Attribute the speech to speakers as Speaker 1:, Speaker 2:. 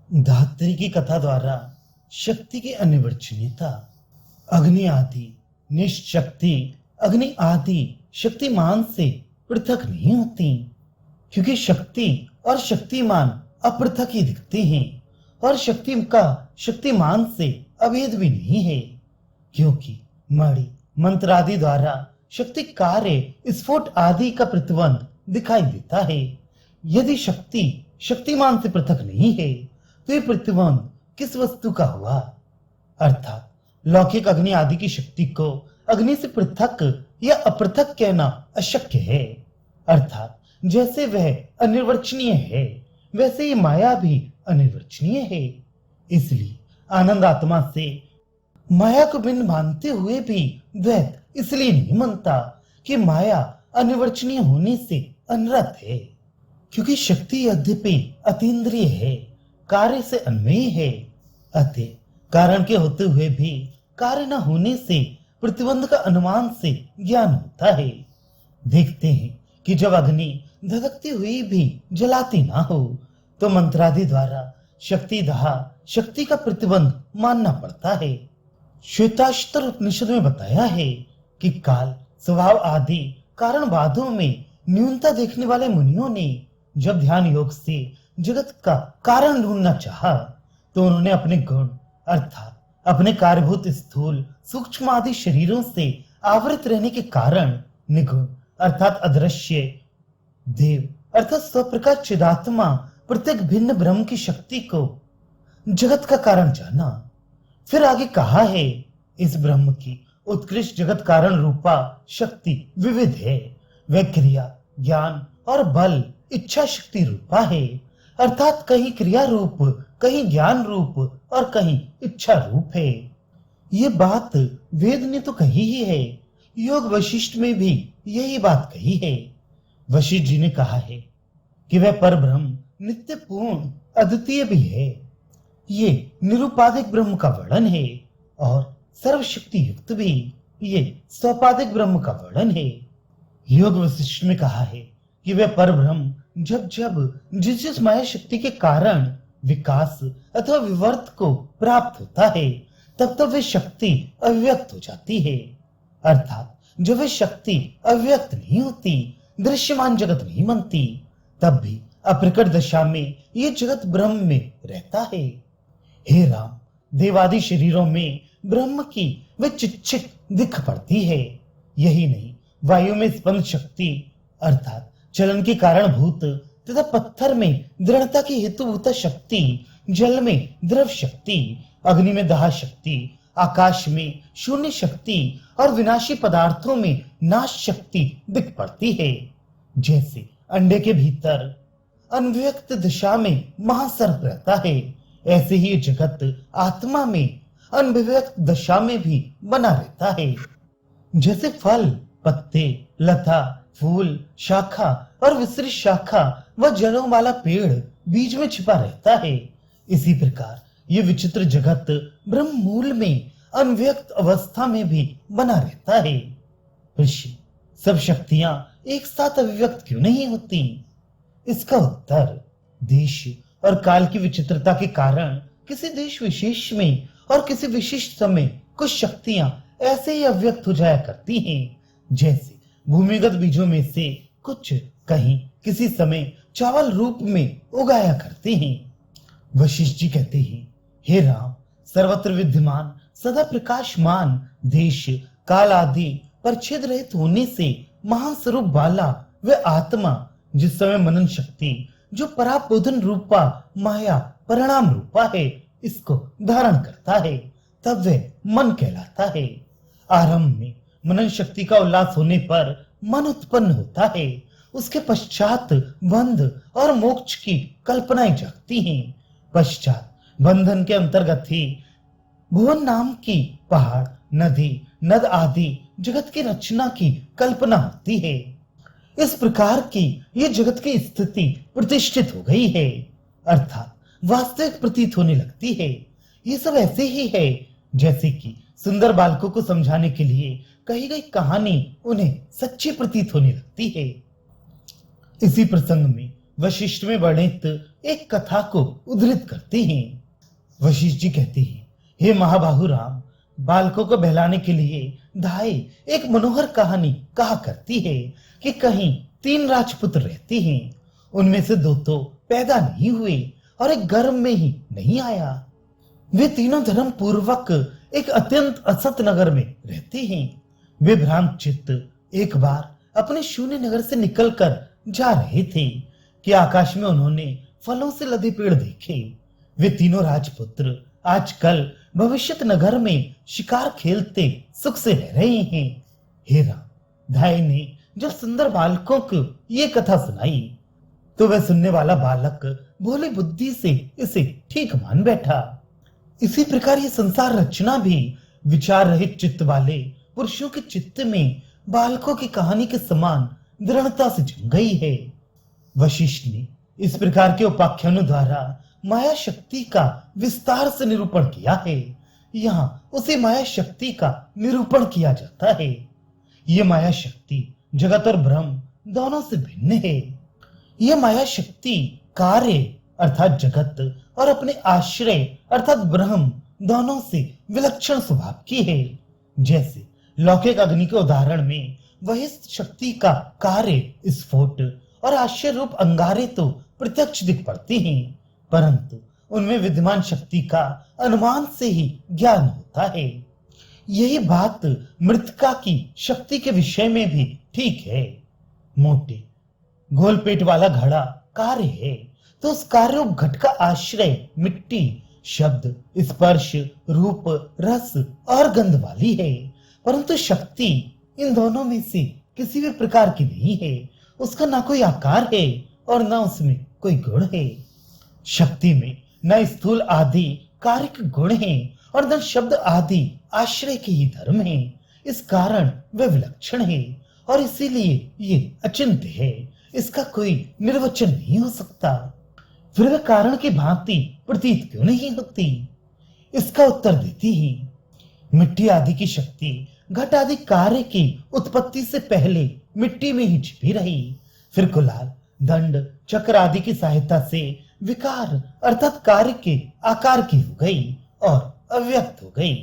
Speaker 1: धात्री की कथा द्वारा शक्ति की अनिर्वचनीयता। अग्नि आदि निशक्ति अग्नि आदि शक्तिमान से पृथक नहीं होती, क्योंकि शक्ति और शक्तिमान अपृथक ही दिखते हैं और शक्ति का शक्तिमान से अभेद भी नहीं है, क्योंकि मणि मंत्र आदि द्वारा शक्ति कार्य स्फोट आदि का प्रतिबंध दिखाई देता है। यदि शक्ति शक्तिमान से पृथक नहीं है तो ये प्रतिबंध किस वस्तु का हुआ? अर्थात लौकिक अग्नि आदि की शक्ति को अग्नि से पृथक या अपृथक कहना अशक्य है। अर्थात जैसे वह अनिर्वचनीय है वैसे ही माया भी अनिर्वचनीय है। इसलिए आनंद आत्मा से माया को भिन्न मानते हुए भी द्वैत इसलिए नहीं मानता कि माया अनिर्वचनीय होने से अनरत है, क्योंकि शक्ति यद्यपि अतीन्द्रिय है, कार्य से अन्वयी है। अतः कारण के होते हुए भी कार्य न होने से प्रतिबंध का अनुमान से ज्ञान होता है। देखते हैं कि जब अग्नि धधकती हुई भी जलाती ना हो तो मंत्रादि द्वारा शक्ति दहा शक्ति का प्रतिबंध मानना पड़ता है। श्वेताश्तर उपनिषद में बताया है कि काल स्वभाव आदि कारणवादों में न्यूनता देखने वाले मुनियों ने जब ध्यान योग से जगत का कारण ढूंढना चाहा तो उन्होंने अपने गुण अर्थात अपने कार्यभूत स्थूल सूक्ष्म आदि शरीरों से आवृत रहने के कारण निगुण अर्थात अदृश्य देव अर्थात स्वप्रकाश चिदात्मा प्रत्येक भिन्न ब्रह्म की शक्ति को जगत का कारण जाना। फिर आगे कहा है, इस ब्रह्म की उत्कृष्ट जगत कारण रूपा शक्ति विविध है। वह क्रिया ज्ञान और बल इच्छा शक्ति रूपा है, अर्थात कहीं क्रिया रूप कहीं ज्ञान रूप और कहीं इच्छा रूप है। ये बात वेद ने तो कही ही है, योग वशिष्ठ में भी यही बात कही है। वशिष्ठ जी ने कहा है कि वह पर ब्रह्म नित्य पूर्ण अद्वितीय भी है। ये निरुपाधिक ब्रह्म का वर्णन है और सर्वशक्ति युक्त भी ये स्वपाधिक ब्रह्म का वर्णन है। योग वशिष्ठ में कहा है कि वह पर ब्रह्म जब जब जिस माया शक्ति के कारण विकास अथवा विवर्त को प्राप्त होता है तब तब वह शक्ति अव्यक्त हो जाती है। अर्थात जब वह शक्ति अव्यक्त नहीं होती, दृश्यमान जगत नहीं बनती, तब भी अप्रकट दशा में ये जगत ब्रह्म में रहता है। हे राम, देवादि शरीरों में ब्रह्म की वह चिच्चिक दिख पड़ती है। यही नहीं, वायु में स्पंद शक्ति अर्थात चलन के कारण भूत तथा पत्थर में दृढ़ता की हेतुभूत शक्ति, जल में द्रव शक्ति, अग्नि में दाह शक्ति, आकाश में शून्य शक्ति और विनाशी पदार्थों में नाश शक्ति दिख पड़ती है। जैसे अंडे के भीतर अनव्यक्त दशा में महासर्प रहता है, ऐसे ही जगत आत्मा में अनभिव्यक्त दशा में भी बना रहता है। जैसे फल, पत्ते, लता, फूल, शाखा और विस्तृत शाखा व जड़ों वाला पेड़ बीज में छिपा रहता है, इसी प्रकार ये विचित्र जगत ब्रह्म मूल में अनव्यक्त अवस्था में भी बना रहता है। ऋषि, सब शक्तियां एक साथ अभिव्यक्त क्यों नहीं होती? इसका उत्तर, देश और काल की विचित्रता के कारण किसी देश विशेष में और किसी विशिष्ट समय कुछ शक्तियां ऐसे ही अव्यक्त हो जाया करती हैं, जैसे भूमिगत बीजों में से कुछ कहीं किसी समय चावल रूप में उगाया करते हैं। वशिष्ठ जी कहते हैं, हे राम, सर्वत्र विद्यमान सदा प्रकाशमान देश काल आदि परिच्छेद रहित होने से महास्वरूप वाला वह आत्मा जिस समय मनन शक्ति जो पराबोधन रूपा माया परिणाम रूपा है इसको धारण करता है, तब वह मन कहलाता है। आरंभ में मनन शक्ति का उल्लास होने पर मन उत्पन्न होता है, उसके पश्चात बंध और मोक्ष की कल्पनाएं जागती हैं। पश्चात बंधन के अंतर्गत ही भुवन नाम की पहाड़, नदी, नद आदि जगत की रचना की कल्पना होती है। इस प्रकार की ये जगत की स्थिति प्रतिष्ठित हो गई है, अर्थात वास्तविक प्रतीत होने लगती है। ये सब ऐसे ही है जैसे कि सुंदर बालकों को समझाने के लिए कही गई कहानी उन्हें सच्ची प्रतीत होने लगती है। इसी प्रसंग में वशिष्ठ में वर्णित एक कथा को उद्धृत करते हैं। वशिष्ठ जी कहते हैं, हे महाबाहु राम, बालकों को बहलाने के लिए धाय एक मनोहर कहानी कहा करती है कि कहीं 3 राजपुत्र रहते हैं। उनमें से 2 तो पैदा नहीं हुए और एक गर्भ में ही नहीं आया। वे तीनों धर्म पूर्वक एक अत्यंत असत नगर में रहते हैं। वे भ्रांत चित्त एक बार अपने शून्य नगर से निकलकर जा रहे थे कि आकाश में उन्होंने फलों से लदे पेड़ देखे। वे तीनों राजपुत्र आजकल भविष्यत नगर में शिकार खेलते सुख से रह रहे हैं। हे राम, धाय ने जब सुंदर बालकों को ये कथा सुनाई तो वह सुनने वाला बालक भोली बुद्धि से इसे ठीक मान बैठा। इसी प्रकार ये संसार रचना भी विचार रहित चित्त वाले पुरुषों के चित्त में बालकों की कहानी के समान दृढ़ता से जम गई है। वशिष्ठ ने इस प्रकार के उपाख्यानों द्वारा माया शक्ति का विस्तार से निरूपण किया है। यहाँ उसी माया शक्ति का निरूपण किया जाता है। ये माया शक्ति जगत और ब्रह्म दोनों से भिन्न है। यह माया शक्ति कार्य अर्थात जगत और अपने आश्रय अर्थात ब्रह्म दोनों से विलक्षण स्वभाव की है। जैसे लौकिक अग्नि के उदाहरण में वही शक्ति का कार्य स्फोट और आश्चर्य रूप अंगारे तो प्रत्यक्ष दिख पड़ते हैं, परंतु उनमें विद्यमान शक्ति का अनुमान से ही ज्ञान होता है। यही बात मृतिका की शक्ति के विषय में भी ठीक है। मोटे गोल पेट वाला घड़ा कार्य है तो उस कार्य रूप घट का आश्रय मिट्टी, शब्द, स्पर्श, रूप, रस और गंध वाली है, परंतु शक्ति इन दोनों में से किसी भी प्रकार की नहीं है। उसका ना कोई आकार है और ना उसमें कोई गुण है। शक्ति में न स्थूल आदि कारिक गुण हैं और न शब्द आदि आश्रय के ही धर्म हैं। इस कारण वह विलक्षण है और इसीलिए ये अचिंत्य है। इसका कोई निर्वचन नहीं हो सकता। फिर वह कारण की भांति प्रतीत क्यों नहीं होती? इसका उत्तर देती ही मिट्टी आदि की शक्ति घट आदि कार्य की उत्पत्ति से पहले मिट्टी में ही छिपी रही, फिर कुलाल, दंड, चक्र आदि की सहायता से विकार अर्थात कार्य के आकार की हो गई और अव्यक्त हो गई।